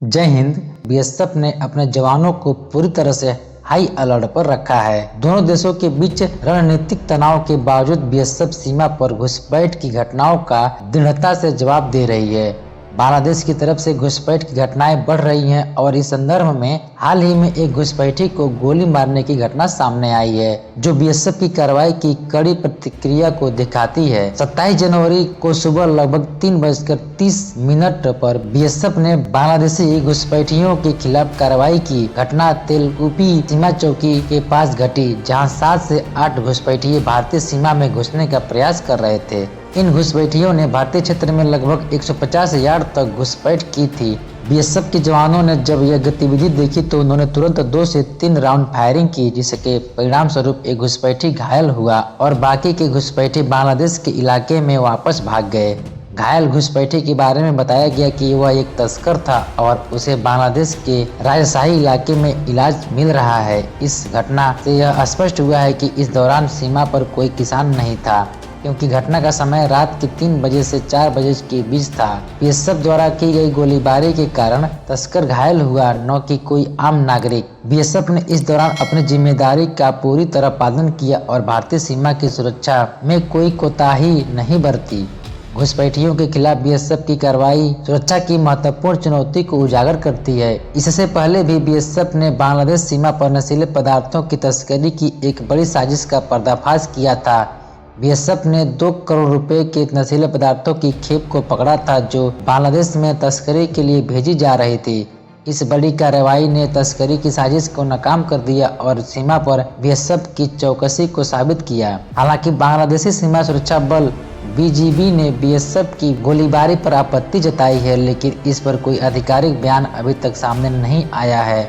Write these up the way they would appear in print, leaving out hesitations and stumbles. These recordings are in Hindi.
जय हिंद। बीएसएफ ने अपने जवानों को पूरी तरह से हाई अलर्ट पर रखा है। दोनों देशों के बीच रणनीतिक तनाव के बावजूद बीएसएफ सीमा पर घुसपैठ की घटनाओं का दृढ़ता से जवाब दे रही है। बांग्लादेश की तरफ से घुसपैठ की घटनाएं बढ़ रही हैं और इस संदर्भ में हाल ही में एक घुसपैठी को गोली मारने की घटना सामने आई है, जो बीएसएफ की कार्रवाई की कड़ी प्रतिक्रिया को दिखाती है। 27 जनवरी को सुबह लगभग 3:30 पर बीएसएफ ने बांग्लादेशी घुसपैठियों के खिलाफ कार्रवाई की। घटना तेलकुपी सीमा चौकी के पास घटी, जहां 7 से 8 घुसपैठिए भारतीय सीमा में घुसने का प्रयास कर रहे थे। इन घुसपैठियों ने भारतीय क्षेत्र में लगभग 150 यार्ड तक घुसपैठ की थी। बीएसएफ के जवानों ने जब यह गतिविधि देखी तो उन्होंने तुरंत 2 से 3 राउंड फायरिंग की, जिसके परिणाम स्वरूप एक घुसपैठी घायल हुआ और बाकी के घुसपैठी बांग्लादेश के इलाके में वापस भाग गए। घायल घुसपैठी के बारे में बताया गया कि वह एक तस्कर था और उसे बांग्लादेश के राजशाही इलाके में इलाज मिल रहा है। इस घटना से यह स्पष्ट हुआ है कि इस दौरान सीमा पर कोई किसान नहीं था, क्योंकि घटना का समय रात के 3 बजे से 4 बजे के बीच था। बीएसएफ द्वारा की गई गोलीबारी के कारण तस्कर घायल हुआ, न कि कोई आम नागरिक। बीएसएफ ने इस दौरान अपनी जिम्मेदारी का पूरी तरह पालन किया और भारतीय सीमा की सुरक्षा में कोई कोताही नहीं बरती। घुसपैठियों के खिलाफ बीएसएफ की कार्रवाई सुरक्षा की महत्वपूर्ण चुनौती को उजागर करती है। इससे पहले भी बीएसएफ ने बांग्लादेश सीमा पर नशीले पदार्थों की तस्करी की एक बड़ी साजिश का पर्दाफाश किया था। बीएसएफ ने 2 करोड़ रुपए के नशीले पदार्थों की खेप को पकड़ा था, जो बांग्लादेश में तस्करी के लिए भेजी जा रही थी। इस बड़ी कार्रवाई ने तस्करी की साजिश को नाकाम कर दिया और सीमा पर बीएसएफ की चौकसी को साबित किया। हालांकि बांग्लादेशी सीमा सुरक्षा बल बीजीबी ने बीएसएफ की गोलीबारी पर आपत्ति जताई है, लेकिन इस पर कोई आधिकारिक बयान अभी तक सामने नहीं आया है।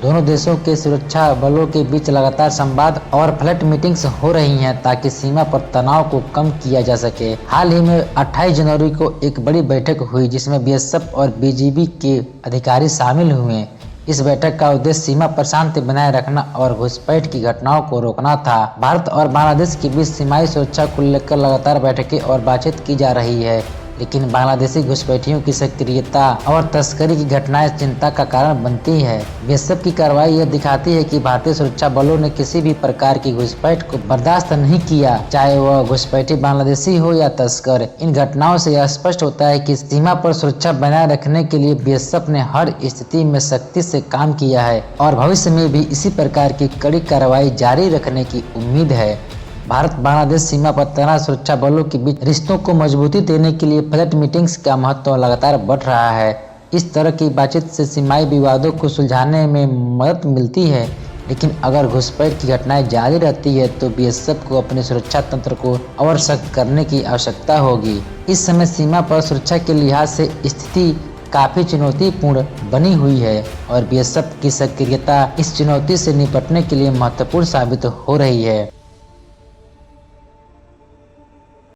दोनों देशों के सुरक्षा बलों के बीच लगातार संवाद और फ्लैट मीटिंग्स हो रही हैं, ताकि सीमा पर तनाव को कम किया जा सके। हाल ही में 28 जनवरी को एक बड़ी बैठक हुई, जिसमें बीएसएफ और बीजीबी के अधिकारी शामिल हुए। इस बैठक का उद्देश्य सीमा पर शांति बनाए रखना और घुसपैठ की घटनाओं को रोकना था। भारत और बांग्लादेश के बीच सीमाई सुरक्षा को लेकर लगातार बैठकें और बातचीत की जा रही है, लेकिन बांग्लादेशी घुसपैठियों की सक्रियता और तस्करी की घटनाएं चिंता का कारण बनती है। बीएसएफ की कार्रवाई यह दिखाती है कि भारतीय सुरक्षा बलों ने किसी भी प्रकार की घुसपैठ को बर्दाश्त नहीं किया, चाहे वह घुसपैठी बांग्लादेशी हो या तस्कर। इन घटनाओं से यह स्पष्ट होता है कि सीमा पर सुरक्षा बनाए रखने के लिए बीएसएफ ने हर स्थिति में सख्ती से काम किया है और भविष्य में भी इसी प्रकार की कड़ी कार्रवाई जारी रखने की उम्मीद है। भारत बांग्लादेश सीमा पर तैनात सुरक्षा बलों के बीच रिश्तों को मजबूती देने के लिए फ्लैट मीटिंग्स का महत्व लगातार बढ़ रहा है। इस तरह की बातचीत से सीमाई विवादों को सुलझाने में मदद मिलती है, लेकिन अगर घुसपैठ की घटनाएं जारी रहती है तो बीएसएफ को अपने सुरक्षा तंत्र को और सख्त करने की आवश्यकता होगी। इस समय सीमा पर सुरक्षा के लिहाज से स्थिति काफी चुनौतीपूर्ण बनी हुई है और बीएसएफ की सक्रियता इस चुनौती से निपटने के लिए महत्वपूर्ण साबित हो रही है।